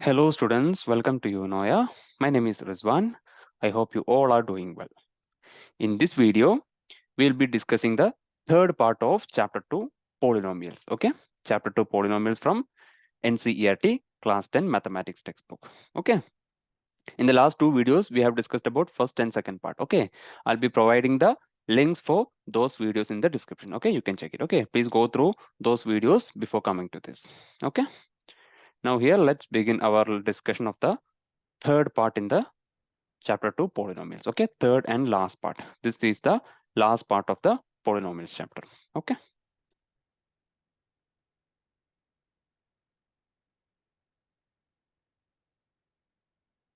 Hello students, welcome to Unoya. My name is Rizwan. I hope you all are doing well. In this video, we'll be discussing the third part of chapter 2 polynomials. Okay, chapter 2 polynomials from NCERT class 10 mathematics textbook. Okay, in the last two videos, we have discussed about first and second part. Okay, I'll be providing the links for those videos in the description. Okay, you can check it. Okay, please go through those videos before coming to this. Okay, now here let's begin our discussion of the third part in the chapter 2 polynomials. Okay, third and last part. This is the last part of the polynomials chapter. Okay,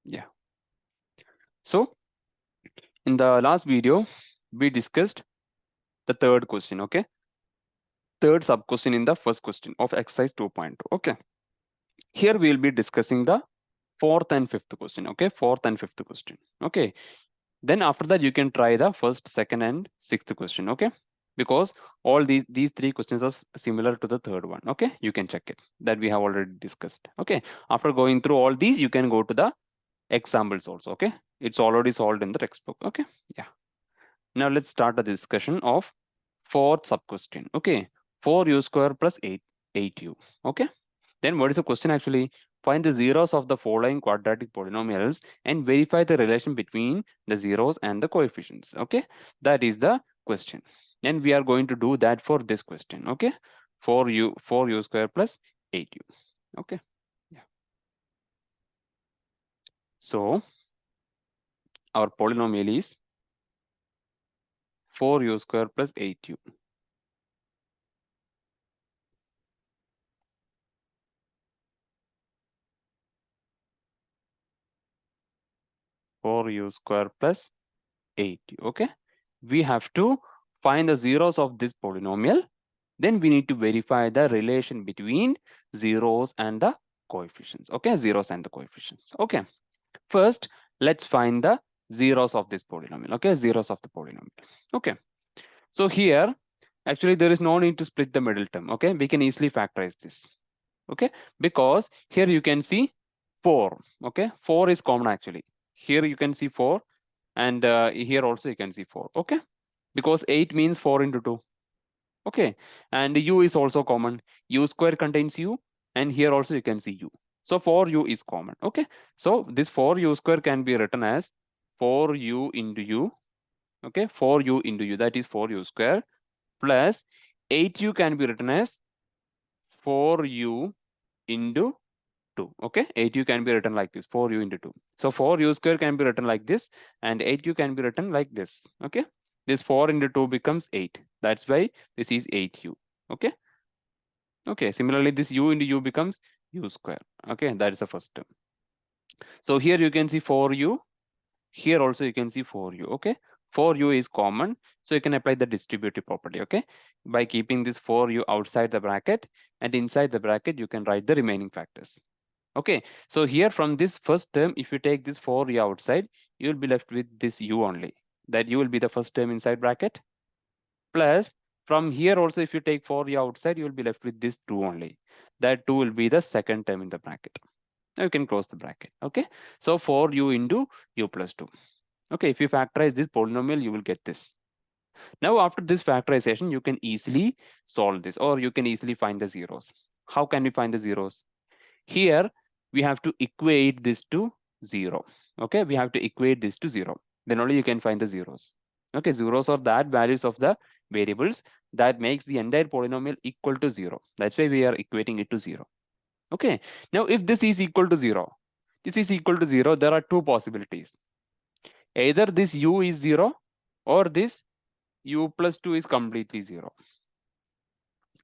yeah. So in the last video, we discussed the third question. Okay, third sub question in the first question of exercise 2.2. Okay, here we will be discussing the fourth and fifth question. Okay, fourth and fifth question. Okay, then after that you can try the first, second and sixth question. Okay, because all these three questions are similar to the third one. Okay, you can check it, that we have already discussed. Okay, after going through all these, you can go to the examples also. Okay, it's already solved in the textbook. Okay, yeah. Now let's start the discussion of fourth sub question. Okay, 4u square plus 8u. Okay, then what is the question actually? Find the zeros of the following quadratic polynomials and verify the relation between the zeros and the coefficients. Okay, that is the question. And we are going to do that for this question. Okay, 4u square plus 8u. Okay, yeah. So our polynomial is 4u square plus 8u. 4u square plus 8u. Okay, we have to find the zeros of this polynomial. Then we need to verify the relation between zeros and the coefficients. Okay, zeros and the coefficients. Okay, first let's find the zeros of this polynomial. Okay, zeros of the polynomial. Okay, so here actually there is no need to split the middle term. Okay, we can easily factorize this. Okay, because here you can see 4. Okay, 4 is common actually. Here you can see 4, and here also you can see 4. Okay, because 8 means 4 into 2. Okay, and u is also common. U square contains u, and here also you can see u. So 4u is common. Okay, so this 4u square can be written as 4u into u. Okay, 4u into u, that is 4u square, plus 8u can be written as 4u into 2. Okay, 8u can be written like this, 4u into 2. So 4u square can be written like this, and 8u can be written like this. Okay, this 4 into 2 becomes 8. That's why this is 8u. Okay, okay, similarly this u into u becomes u square. Okay, that is the first term. So here you can see 4u, here also you can see 4u. Okay, 4u is common, so you can apply the distributive property. Okay, by keeping this 4u outside the bracket, and inside the bracket you can write the remaining factors. Okay, so here from this first term, if you take this 4u outside, you will be left with this u only. That u will be the first term inside bracket, plus from here also if you take 4u outside, you will be left with this 2 only. That 2 will be the second term in the bracket. Now you can close the bracket. Okay, so 4u into u plus 2. Okay, if you factorize this polynomial, you will get this. Now after this factorization, you can easily solve this, or you can easily find the zeros. How can we find the zeros? Here we have to equate this to 0. Okay, we have to equate this to 0. Then only you can find the zeros. Okay, zeros are that values of the variables that makes the entire polynomial equal to 0. That's why we are equating it to 0. Okay, now if this is equal to 0, this is equal to 0, there are two possibilities. Either this u is 0 or this u plus 2 is completely 0.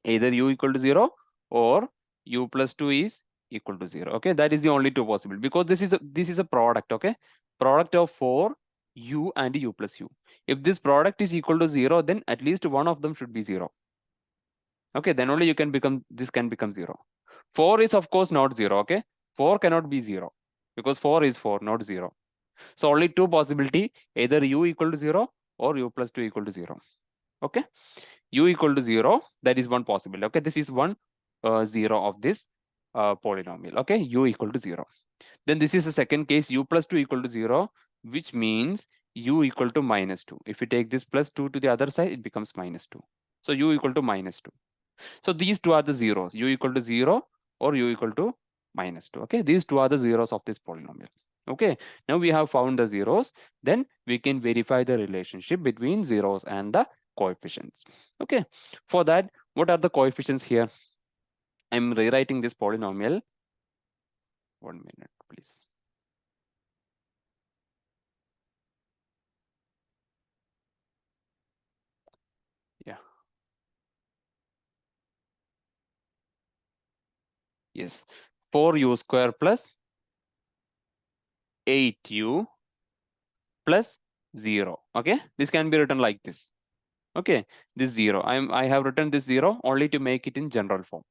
Either u equal to 0 or u plus 2 is equal to 0. Okay, that is the only two possible, because this is a product. Okay, product of 4 u and u plus u. If this product is equal to 0, then at least one of them should be 0. Okay, then only you can become, this can become 0. 4 is of course not 0. Okay, 4 cannot be 0 because 4 is 4, not 0. So only two possibility, either u equal to 0 or u plus 2 equal to 0. Okay, u equal to 0, that is one possibility. Okay, this is one 0 of this polynomial. Okay, u equal to 0. Then this is the second case, u plus 2 equal to 0, which means u equal to minus 2. If you take this plus 2 to the other side, it becomes minus 2. So u equal to minus 2. So these two are the zeros, u equal to 0 or u equal to minus 2. Okay, these two are the zeros of this polynomial. Okay, now we have found the zeros, then we can verify the relationship between zeros and the coefficients. Okay, for that, what are the coefficients here? I'm rewriting this polynomial. 1 minute, please. Yeah. Yes. 4u square plus 8u plus 0. Okay, this can be written like this. Okay, this 0. I have written this 0 only to make it in general form,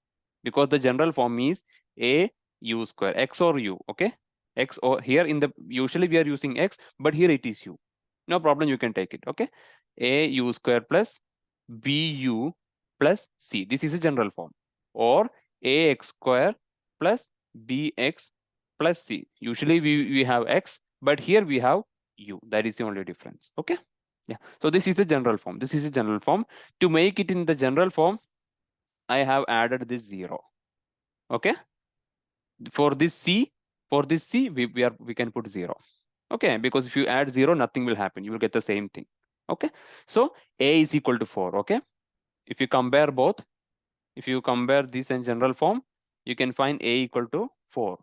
because the general form is a u square, x or u. Okay, x, or here in the usually we are using x, but here it is u. No problem, you can take it. Okay, a u square plus bu plus c. This is a general form. Or ax square plus bx plus c. Usually we have x, but here we have u. That is the only difference. Okay. Yeah. So this is the general form. This is a general form. To make it in the general form, I have added this 0. Okay. For this c, we can put 0. Okay, because if you add 0, nothing will happen. You will get the same thing. Okay. So a is equal to 4. Okay. If you compare both, if you compare this in general form, you can find a equal to 4.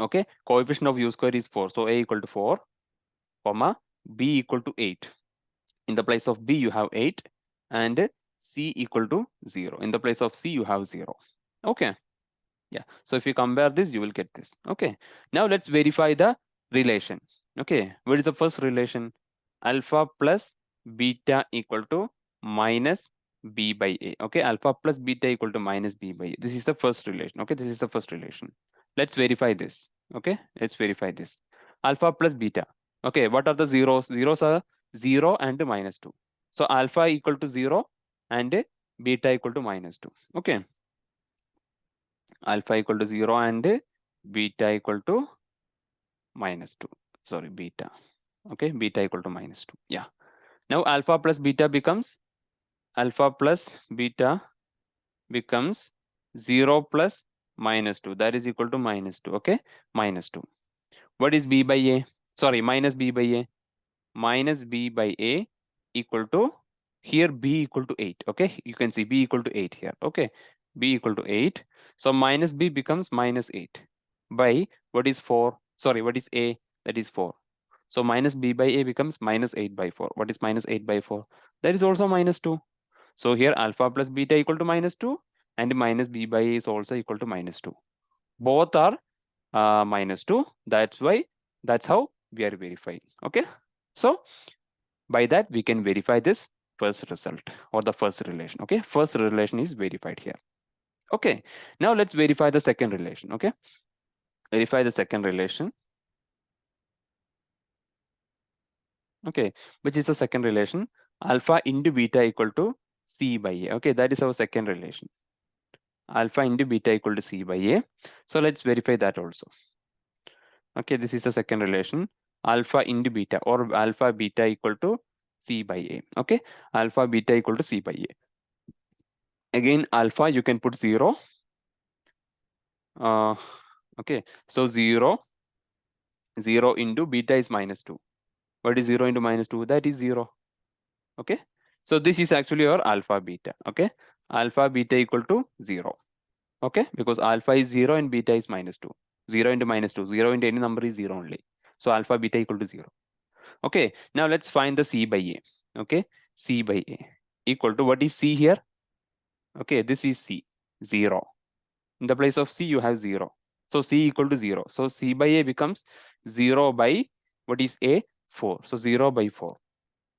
Okay. Coefficient of u square is 4. So a equal to 4, comma, b equal to 8. In the place of b, you have 8, and c equal to 0. In the place of c, you have 0. Okay. Yeah. So if you compare this, you will get this. Okay. Now let's verify the relation. Okay. What is the first relation? Alpha plus beta equal to minus b by a. Okay. Alpha plus beta equal to minus b by a. This is the first relation. Okay. This is the first relation. Let's verify this. Okay. Let's verify this. Alpha plus beta. Okay. What are the zeros? Zeros are 0 and minus 2. So alpha equal to 0 and beta equal to minus 2. Okay. Alpha equal to 0 and beta equal to minus 2. Sorry, beta. Okay, beta equal to minus 2. Yeah. Now alpha plus beta becomes 0 plus minus 2. That is equal to minus 2. Okay, minus 2. What is b by a? Sorry, minus b by a. Minus b by a equal to, here b equal to 8. Okay, you can see b equal to 8 here. Okay, b equal to 8. So minus b becomes minus 8 by what is 4? Sorry, what is a? That is 4. So minus b by a becomes minus 8 by 4. What is minus 8 by 4? That is also minus 2. So here alpha plus beta equal to minus 2, and minus b by a is also equal to minus 2. Both are minus 2. That's how we are verifying. Okay. So by that, we can verify this first result or the first relation. Okay, first relation is verified here. Okay, now let's verify the second relation. Okay, verify the second relation. Okay, which is the second relation? Alpha into beta equal to c by a. Okay, that is our second relation. Alpha into beta equal to c by a. So let's verify that also. Okay, this is the second relation. Alpha into beta, or alpha beta equal to c by a. Okay, alpha beta equal to c by a. Again, alpha you can put 0. Okay, so 0 into beta is minus 2. What is 0 into minus 2? That is 0. Okay, so this is actually your alpha beta. Okay, alpha beta equal to 0. Okay, because alpha is 0 and beta is minus 2. 0 into minus 2, 0 into any number is 0 only. So alpha beta equal to 0. Okay, now let's find the c by a. Okay, c by a equal to, what is c here? Okay, this is c, 0. In the place of c, you have 0. So c equal to 0. So c by a becomes 0 by, what is a? 4. So 0 by 4.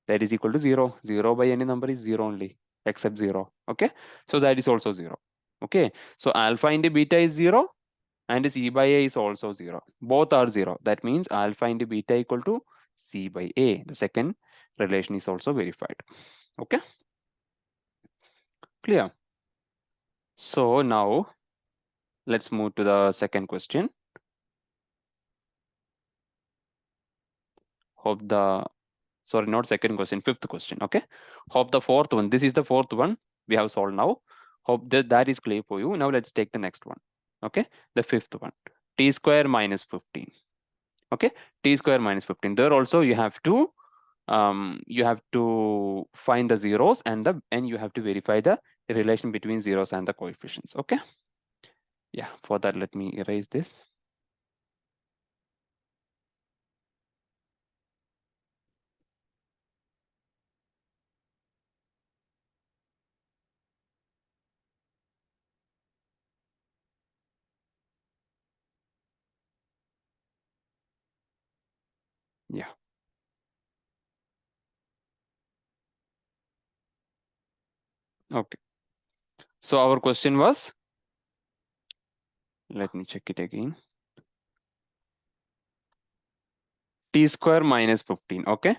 That is equal to 0. 0 by any number is 0 only, except 0. Okay. So that is also 0. Okay. So alpha into beta is 0 and c by a is also 0. Both are 0. That means alpha into beta equal to c by a. The second relation is also verified. Okay. Clear? So now Let's move to the second question. Hope the, sorry, not second question, fifth question. Okay. Hope the fourth one. This is the fourth one we have solved now. Hope that is clear for you. Now let's take the next one. Okay. The fifth one. T square minus 15. Okay. T square minus 15. There also you have to find the zeros and you have to verify the relation between zeros and the coefficients. Okay. Yeah. For that, let me erase this. Yeah. Okay. So our question was, let me check it again. T square minus 15. Okay.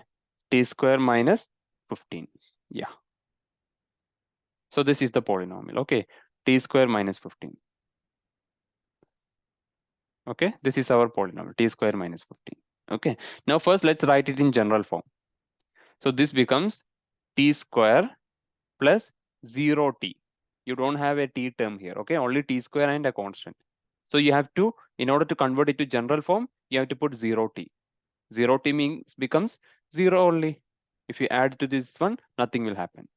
T square minus 15. Yeah. So this is the polynomial. Okay. T square minus 15. Okay. This is our polynomial. T square minus 15. Okay. Now first let's write it in general form. So this becomes T square plus 0t. You don't have a t term here. Okay. Only T square and a constant. So you have to, in order to convert it to general form, you have to put 0t. 0t means becomes 0 only. If you add to this one, nothing will happen.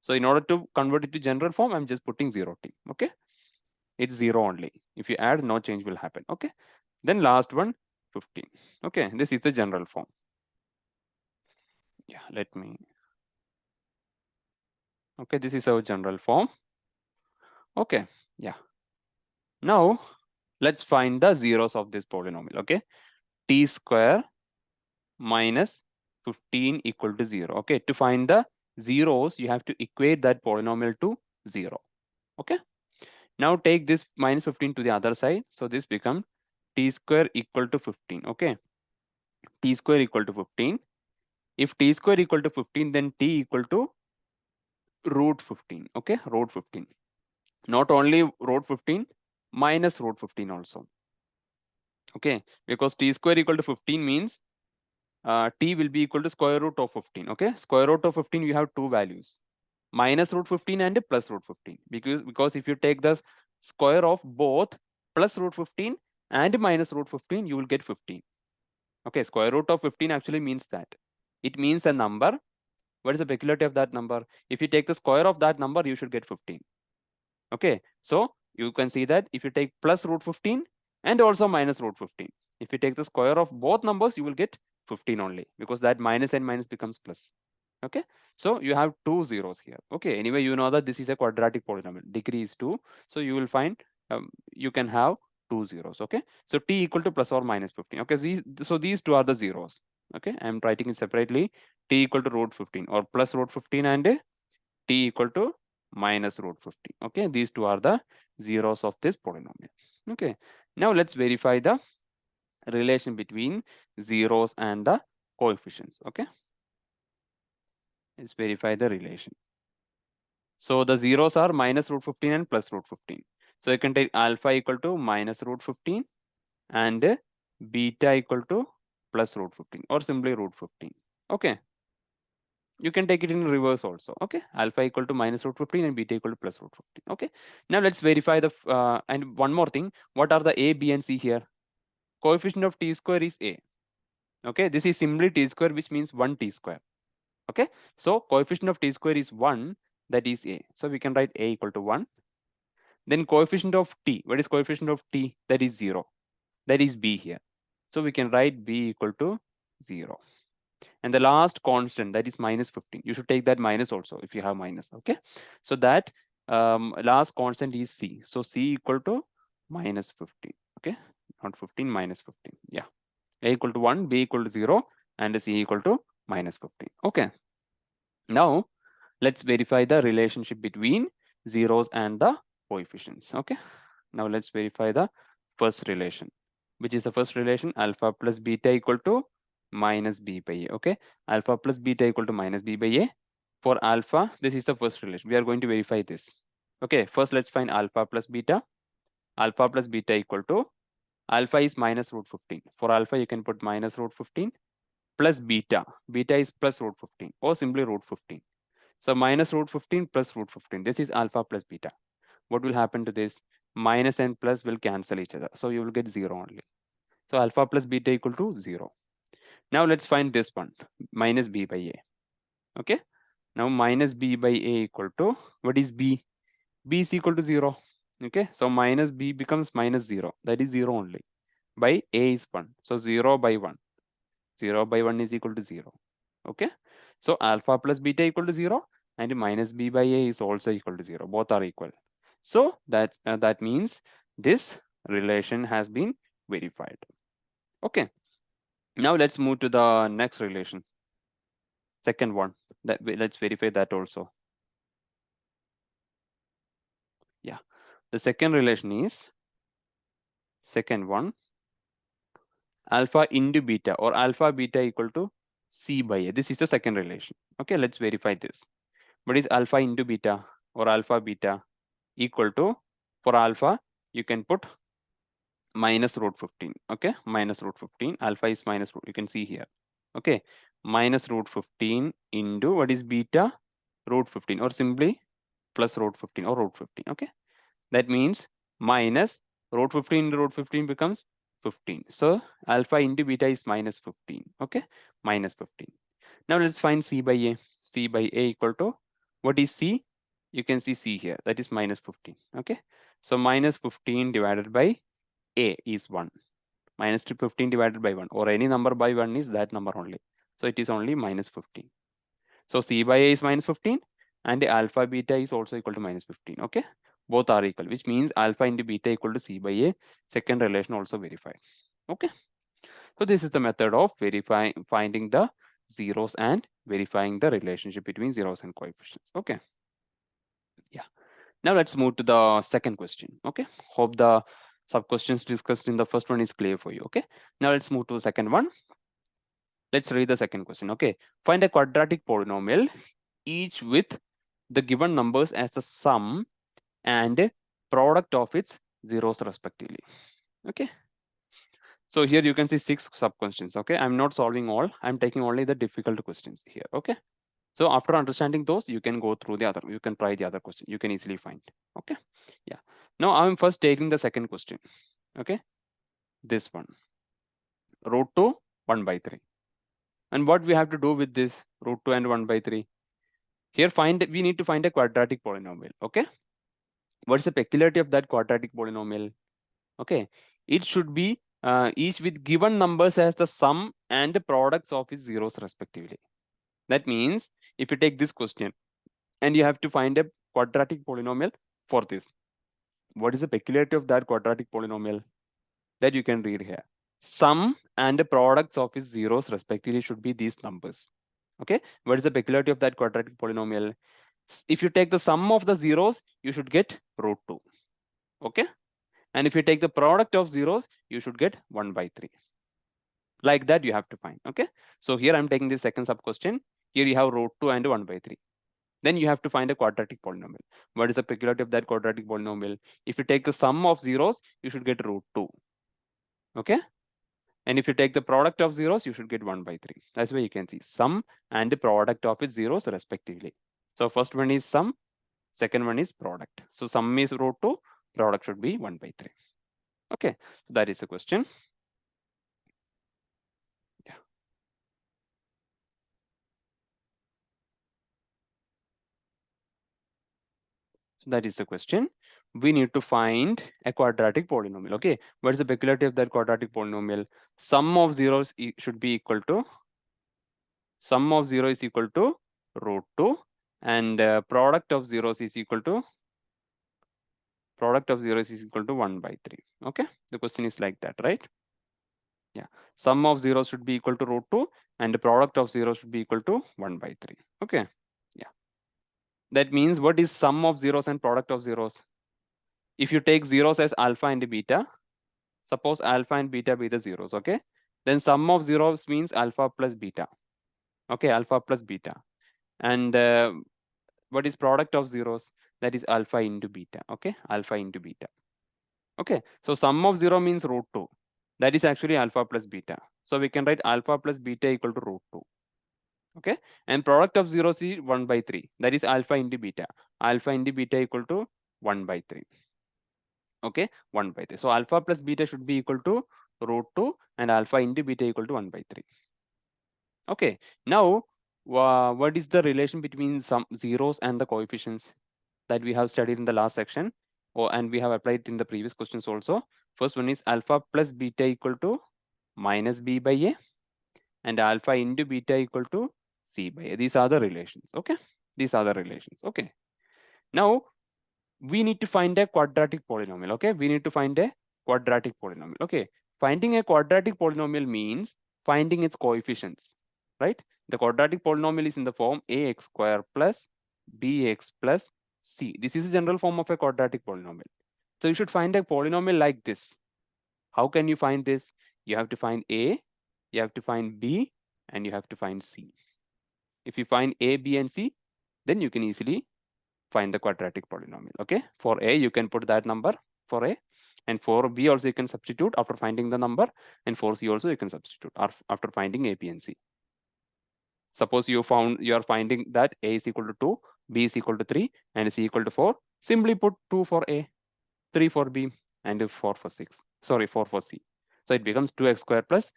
So in order to convert it to general form, I'm just putting 0t. Okay. It's 0 only. If you add, no change will happen. Okay. Then last one, 15. Okay. This is the general form. Yeah. Let me. Okay. This is our general form. Okay. Yeah. Now let's find the zeros of this polynomial. Okay. T square minus 15 equal to 0. Okay. To find the zeros, you have to equate that polynomial to 0. Okay. Now take this minus 15 to the other side. So this becomes t square equal to 15. Okay. T square equal to 15. If t square equal to 15, then t equal to root 15. Okay. Root 15. Not only root 15, minus root 15 also. Okay. Because t square equal to 15 means t will be equal to square root of 15. Okay. Square root of 15, you have two values, minus root 15 and plus root 15. Because if you take the square of both plus root 15 and minus root 15, you will get 15. Okay, square root of 15 actually means that. It means a number. What is the peculiarity of that number? If you take the square of that number, you should get 15. Okay, so you can see that if you take plus root 15 and also minus root 15, if you take the square of both numbers, you will get 15 only, because that minus and minus becomes plus. Okay, so you have two zeros here. Okay, anyway, you know that this is a quadratic polynomial. Degree is 2. So you will find you can have two zeros. Okay, so t equal to plus or minus 15. Okay, so these two are the zeros. Okay, I am writing it separately. T equal to root 15 or plus root 15 and t equal to minus root 15. Okay, these two are the zeros of this polynomial. Okay, now let's verify the relation between zeros and the coefficients. Okay, let's verify the relation. So the zeros are minus root 15 and plus root 15. So you can take alpha equal to minus root 15 and beta equal to plus root 15 or simply root 15. Okay, you can take it in reverse also. Okay, alpha equal to minus root 15 and beta equal to plus root 15. Okay, now let's verify the and one more thing. What are the a, b and c here? Coefficient of t square is a. Okay, this is simply t square, which means 1 t square. Okay, so coefficient of t square is 1, that is a. So we can write a equal to 1. Then coefficient of t, what is coefficient of t? That is 0. That is b here. So we can write b equal to 0. And the last constant, that is minus 15. You should take that minus also if you have minus. Okay, so that last constant is c. So c equal to minus 15. Okay, not 15, minus 15. Yeah, a equal to 1, b equal to 0, and c equal to minus 15. Okay, now let's verify the relationship between zeros and the coefficients. Okay, now let's verify the first relation. Which is the first relation? Alpha plus beta equal to minus b by a. Okay, alpha plus beta equal to minus b by a. For alpha, this is the first relation. We are going to verify this. Okay, first let's find alpha plus beta. Alpha plus beta equal to, alpha is minus root 15. For alpha, you can put minus root 15 plus beta. Beta is plus root 15 or simply root 15. So minus root 15 plus root 15. This is alpha plus beta. What will happen to this? Minus and plus will cancel each other. So you will get 0 only. So alpha plus beta equal to 0. Now let's find this one, minus b by a. Okay. Now minus b by a equal to, what is b? B is equal to 0. Okay. So minus b becomes minus 0. That is 0 only. By a is 1. So 0 by 1. 0 by 1 is equal to 0. Okay. So alpha plus beta equal to 0 and minus b by a is also equal to 0. Both are equal. So that means this relation has been verified. Okay. Now let's move to the next relation. Second one. Let's verify that also. Yeah. The second relation is, second one, alpha into beta or alpha beta equal to c by a. This is the second relation. Okay, let's verify this. What is alpha into beta or alpha beta equal to, for alpha, you can put minus root 15. Okay, minus root 15. Alpha is minus root, you can see here. Okay, minus root 15 into what is beta? Root 15 or simply plus root 15 or root 15. Okay, that means minus root 15 into root 15 becomes 15. So alpha into beta is minus 15. Okay, minus 15. Now let's find c by a. C by a equal to, what is c? You can see c here, that is minus 15. Okay, so minus 15 divided by a is 1. Minus 15 divided by 1 or any number by 1 is that number only. So it is only minus 15. So c by a is minus 15 and the alpha beta is also equal to minus 15. Okay, both are equal, which means alpha into beta equal to c by a. Second relation also verified. Okay, so this is the method of finding the zeros and verifying the relationship between zeros and coefficients. Okay, yeah. Now let's move to the second question. Okay, hope the sub questions discussed in the first one is clear for you. Okay, now let's move to the second one. Let's read the second question. Okay, find a quadratic polynomial each with the given numbers as the sum and product of its zeros respectively. Okay, so here you can see 6 sub questions. Okay, I'm not solving all, I'm taking only the difficult questions here. Okay, so after understanding those, you can go through the other, you can try the other question, you can easily find. Okay, yeah. Now I'm first taking the second question. Okay, this one, root 2 1 by 3. And what we have to do with this root 2 and 1 by 3? Here we need to find a quadratic polynomial. Okay, what is the peculiarity of that quadratic polynomial? Okay, it should be each with given numbers as the sum and the products of its zeros respectively. That means if you take this question and you have to find a quadratic polynomial for this, what is the peculiarity of that quadratic polynomial? That you can read here. Sum and the products of its zeros respectively should be these numbers. Okay, what is the peculiarity of that quadratic polynomial? If you take the sum of the zeros, you should get root 2. Okay, and if you take the product of zeros, you should get 1 by 3. Like that you have to find. Okay, so here I'm taking the second sub question. Here you have root 2 and 1 by 3. Then you have to find a quadratic polynomial. What is the peculiarity of that quadratic polynomial? If you take the sum of zeros, you should get root 2. Okay, and if you take the product of zeros, you should get 1 by 3. That's why you can see sum and the product of its zeros respectively. So first one is sum, second one is product. So sum is root 2, product should be 1 by 3. Okay, so that is the question. Yeah. So that is the question. We need to find a quadratic polynomial. Okay, what is the peculiarity of that quadratic polynomial? Sum of zeros should be equal to, sum of 0 is equal to root 2 and product of zeros is equal to, product of zeros is equal to 1 by 3. Okay, the question is like that, right? Yeah, sum of zeros should be equal to root 2 and the product of zeros should be equal to 1 by 3. Okay, yeah. That means what is sum of zeros and product of zeros? If you take zeros as alpha and beta, suppose alpha and beta be the zeros, okay? Then sum of zeros means alpha plus beta. Okay, alpha plus beta. And what is product of zeros? That is alpha into beta. Okay, alpha into beta. Okay, so sum of 0 means root 2. That is actually alpha plus beta. So we can write alpha plus beta equal to root 2. Okay, and product of 0 is 1 by 3. That is alpha into beta. Alpha into beta equal to 1 by 3. Okay, 1 by 3. So alpha plus beta should be equal to root 2 and alpha into beta equal to 1 by 3. Okay, now what is the relation between some zeros and the coefficients that we have studied in the last section, and we have applied in the previous questions also. First one is alpha plus beta equal to minus b by a, and alpha into beta equal to c by a. These are the relations. Okay, these are the relations. Okay, now we need to find a quadratic polynomial. Okay, we need to find a quadratic polynomial. Okay, finding a quadratic polynomial means finding its coefficients, right? The quadratic polynomial is in the form ax square plus bx plus c. This is the general form of a quadratic polynomial. So you should find a polynomial like this. How can you find this? You have to find a, you have to find b, and you have to find c. If you find a, b, and c, then you can easily find the quadratic polynomial. Okay, for a you can put that number for a, and for b also you can substitute after finding the number, and for c also you can substitute after finding a, b, and c. Suppose you are finding that a is equal to 2, b is equal to 3, and c equal to 4. Simply put 2 for a, 3 for b, and 4 for 6. Sorry, 4 for c. So it becomes 2x square plus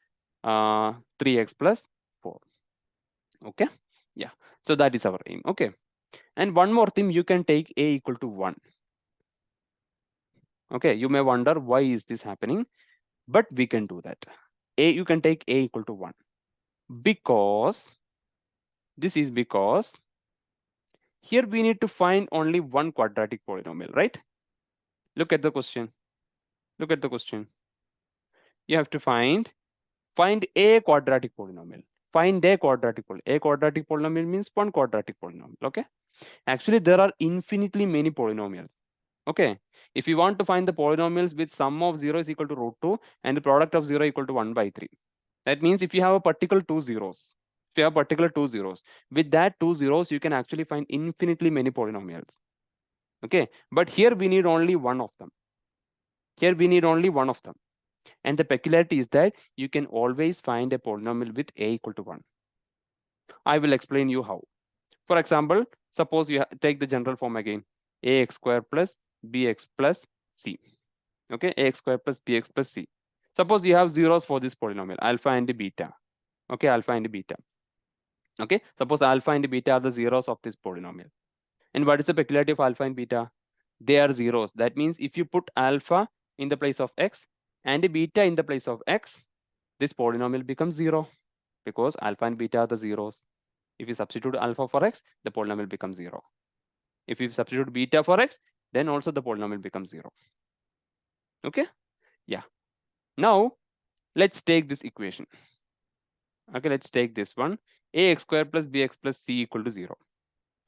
3x plus 4. Okay, yeah. So that is our aim. Okay, and one more thing, you can take a equal to 1. Okay, you may wonder why is this happening, but we can do that. You can take a equal to 1 because this is because here we need to find only one quadratic polynomial, right? Look at the question. Look at the question. You have to find a quadratic polynomial. Find a quadratic polynomial. A quadratic polynomial means one quadratic polynomial. Okay. Actually, there are infinitely many polynomials. Okay. If you want to find the polynomials with sum of 0 is equal to root 2 and the product of 0 equal to 1 by 3. That means if you have a particular two zeros, with that two zeros, you can actually find infinitely many polynomials. Okay. But here we need only one of them. Here we need only one of them. And the peculiarity is that you can always find a polynomial with a equal to 1. I will explain you how. For example, suppose you take the general form again, ax square plus bx plus c. Okay, ax square plus bx plus c. Suppose you have zeros for this polynomial, alpha and beta. Okay, alpha and beta. Okay, suppose alpha and beta are the zeros of this polynomial. And what is the peculiarity of alpha and beta? They are zeros. That means if you put alpha in the place of x and beta in the place of x, this polynomial becomes 0 because alpha and beta are the zeros. If you substitute alpha for x, the polynomial becomes 0. If you substitute beta for x, then also the polynomial becomes 0. Okay, yeah. Now let's take this equation. Okay, let's take this one, ax square plus bx plus c equal to 0,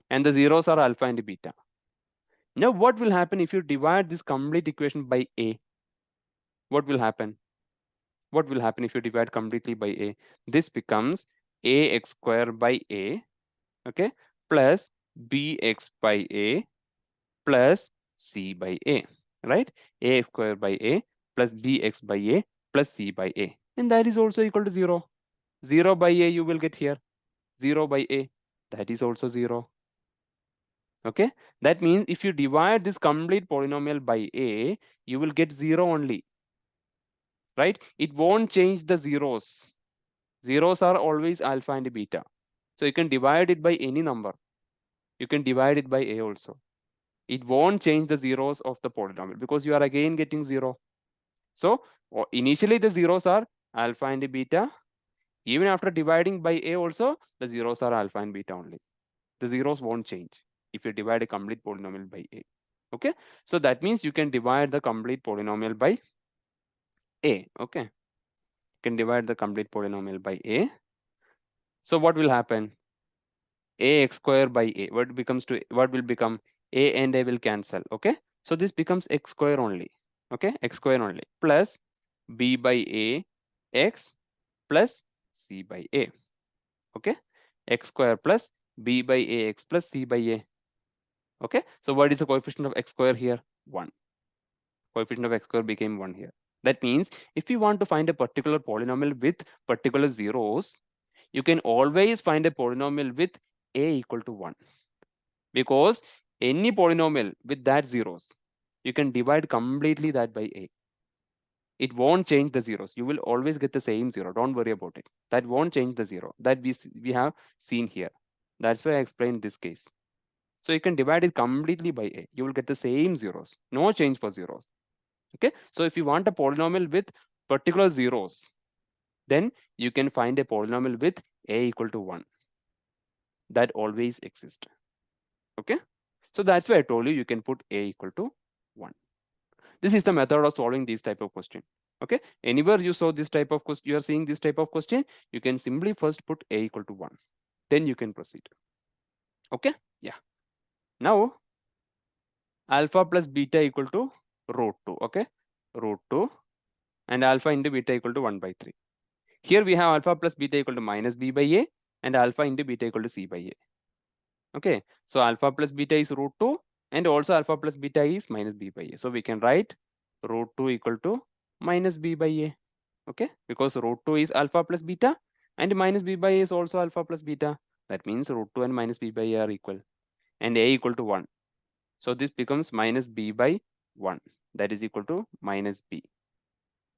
and the zeros are alpha and beta. Now what will happen if you divide this complete equation by a? What will happen? What will happen if you divide completely by a? This becomes ax square by a, okay, plus bx by a plus c by a, right? Ax square by a plus bx by a plus c by a, and that is also equal to 0. 0 by a you will get here, 0 by a, that is also 0. Okay, that means if you divide this complete polynomial by a, you will get 0 only, right? It won't change the zeros. Zeros are always alpha and beta. So you can divide it by any number. You can divide it by a also. It won't change the zeros of the polynomial because you are again getting 0. So initially the zeros are alpha and beta. Even after dividing by a also, the zeros are alpha and beta only. The zeros won't change if you divide a complete polynomial by a. Okay, so that means you can divide the complete polynomial by a. Okay, you can divide the complete polynomial by a. So what will happen? Ax square by a, what will become? A and a will cancel. Okay, so this becomes x square only. Okay, x square only plus b by a x plus c by a. Okay, x square plus b by a x plus c by a. Okay, so what is the coefficient of x square here? 1. Coefficient of x square became 1 here. That means if you want to find a particular polynomial with particular zeros, you can always find a polynomial with a equal to 1. Because any polynomial with that zeros, you can divide completely that by a. It won't change the zeros. You will always get the same zero. Don't worry about it. That won't change the zero. That we have seen here. That's why I explained this case. So you can divide it completely by a. You will get the same zeros. No change for zeros. Okay. So if you want a polynomial with particular zeros, then you can find a polynomial with a equal to 1. That always exists. Okay. So that's why I told you can put a equal to 1. This is the method of solving this type of question. Okay. Anywhere you saw this type of question, you are seeing this type of question, you can simply first put a equal to 1. Then you can proceed. Okay. Yeah. Now alpha plus beta equal to root 2. Okay. Root 2 and alpha into beta equal to 1 by 3. Here we have alpha plus beta equal to minus b by a and alpha into beta equal to c by a. Okay. So alpha plus beta is root 2 and also alpha plus beta is minus b by a. So we can write root 2 equal to minus b by a. Okay. Because root 2 is alpha plus beta and minus b by a is also alpha plus beta. That means root 2 and minus b by a are equal and a equal to 1. So this becomes minus b by 1. That is equal to minus b.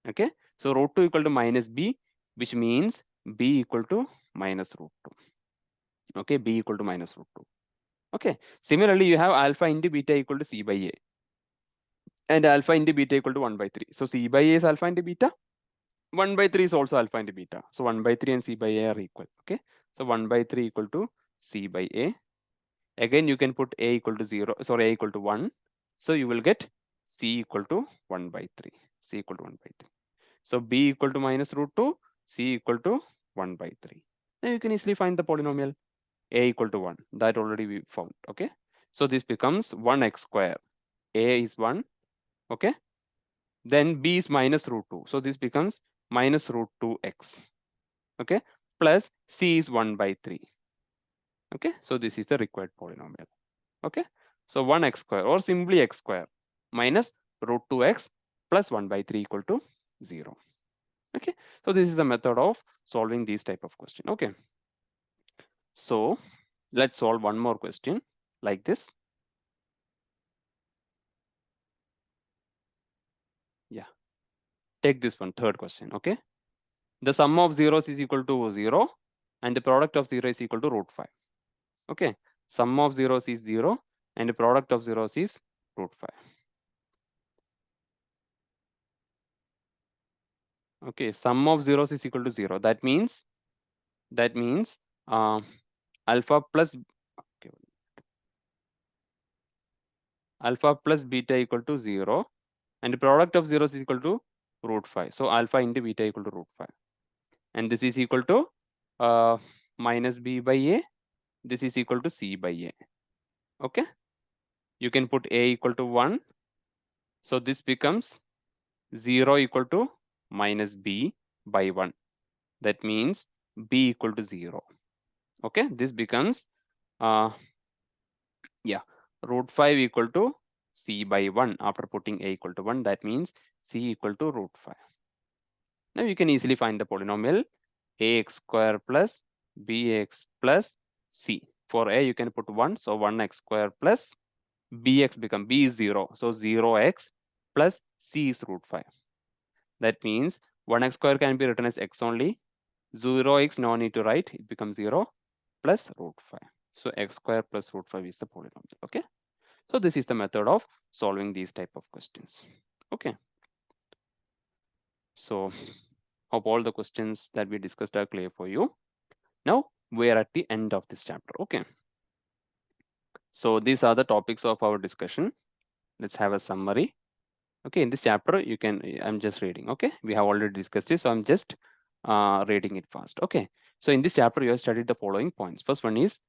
Okay. So root 2 equal to minus b, which means b equal to minus root 2. Okay. B equal to minus root 2. Okay. Similarly, you have alpha into beta equal to c by a and alpha into beta equal to 1 by 3. So c by a is alpha into beta. 1 by 3 is also alpha into beta. So 1 by 3 and c by a are equal. Okay. So 1 by 3 equal to c by a. Again, you can put a equal to 0. Sorry, a equal to 1. So you will get c equal to 1 by 3. C equal to 1 by 3. So b equal to minus root 2. C equal to 1 by 3. Now you can easily find the polynomial a equal to 1. That already we found. Okay. So this becomes 1x square. A is 1. Okay. Then b is minus root 2. So this becomes minus root 2x. Okay. Plus c is 1 by 3. Okay. So this is the required polynomial. Okay. So 1x square or simply x square minus root 2x plus 1 by 3 equal to 0. Okay. So this is the method of solving these type of question. Okay. So let's solve one more question like this. Yeah. Take this one, third question. Okay. The sum of zeros is equal to 0 and the product of 0 is equal to root 5. Okay. Sum of zeros is 0 and the product of zeros is root 5. Okay. Sum of zeros is equal to 0. That means alpha plus alpha plus beta equal to 0 and the product of zeros is equal to root 5. So alpha into beta equal to root 5. And this is equal to minus b by a. This is equal to c by a. Okay. You can put a equal to 1. So this becomes 0 equal to minus b by 1. That means b equal to 0. Okay. This becomes root 5 equal to c by 1 after putting a equal to 1. That means c equal to root 5. Now you can easily find the polynomial ax square plus bx plus c. For a, you can put 1. So 1x square plus bx become b is 0. So 0x plus c is root 5. That means 1x square can be written as x only. 0x no need to write. It becomes 0 plus root 5. So x square plus root 5 is the polynomial. Okay. So this is the method of solving these type of questions. Okay. So hope all the questions that we discussed are clear for you. Now we are at the end of this chapter. Okay. So these are the topics of our discussion. Let's have a summary. Okay, in this chapter, I'm just reading. Okay, we have already discussed it, so I'm just reading it fast. Okay, so in this chapter, you have studied the following points. First one is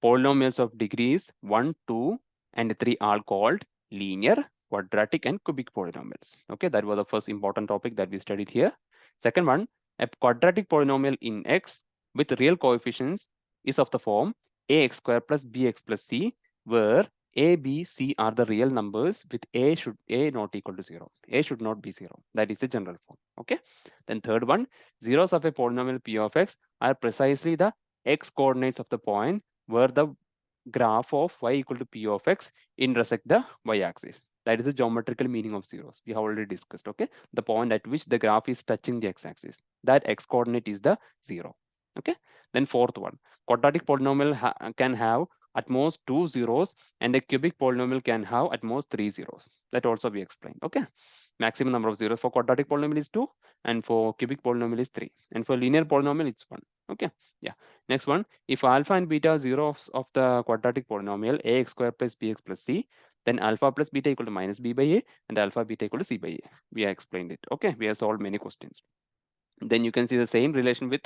polynomials of degrees 1, 2, and 3 are called linear, quadratic, and cubic polynomials. Okay, that was the first important topic that we studied here. Second one, a quadratic polynomial in x with real coefficients is of the form ax square plus bx plus c, where A, B, C are the real numbers with A not equal to 0. A should not be 0. That is the general form. Okay. Then third one, zeros of a polynomial P of X are precisely the X coordinates of the point where the graph of y equal to P of X intersect the y axis. That is the geometrical meaning of zeros. We have already discussed. Okay. The point at which the graph is touching the x axis. That x coordinate is the 0. Okay. Then fourth one, quadratic polynomial can have at most two zeros, and a cubic polynomial can have at most three zeros. That also we explained. Okay. Maximum number of zeros for quadratic polynomial is 2, and for cubic polynomial is 3, and for linear polynomial it's 1. Okay. Yeah. Next one, if alpha and beta are zeros of the quadratic polynomial ax square plus bx plus c, then alpha plus beta equal to minus b by a, and alpha beta equal to c by a. We have explained it. Okay. We have solved many questions. Then you can see the same relation with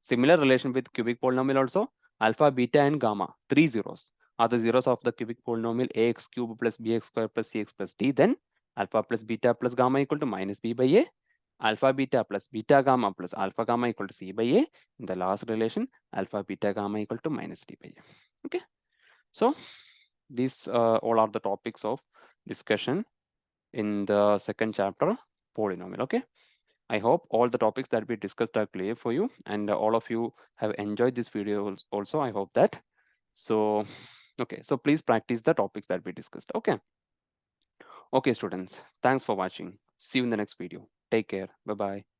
similar relation with cubic polynomial also. Alpha, beta, and gamma, three zeros, are the zeros of the cubic polynomial ax cube plus bx square plus cx plus d. Then alpha plus beta plus gamma equal to minus b by a. Alpha beta plus beta gamma plus alpha gamma equal to c by a. In the last relation, alpha beta gamma equal to minus d by a. Okay. So these all are the topics of discussion in the second chapter, polynomial. Okay. I hope all the topics that we discussed are clear for you, and all of you have enjoyed this video also. I hope that. So, okay, so please practice the topics that we discussed. Okay. Okay, students. Thanks for watching. See you in the next video. Take care. Bye bye.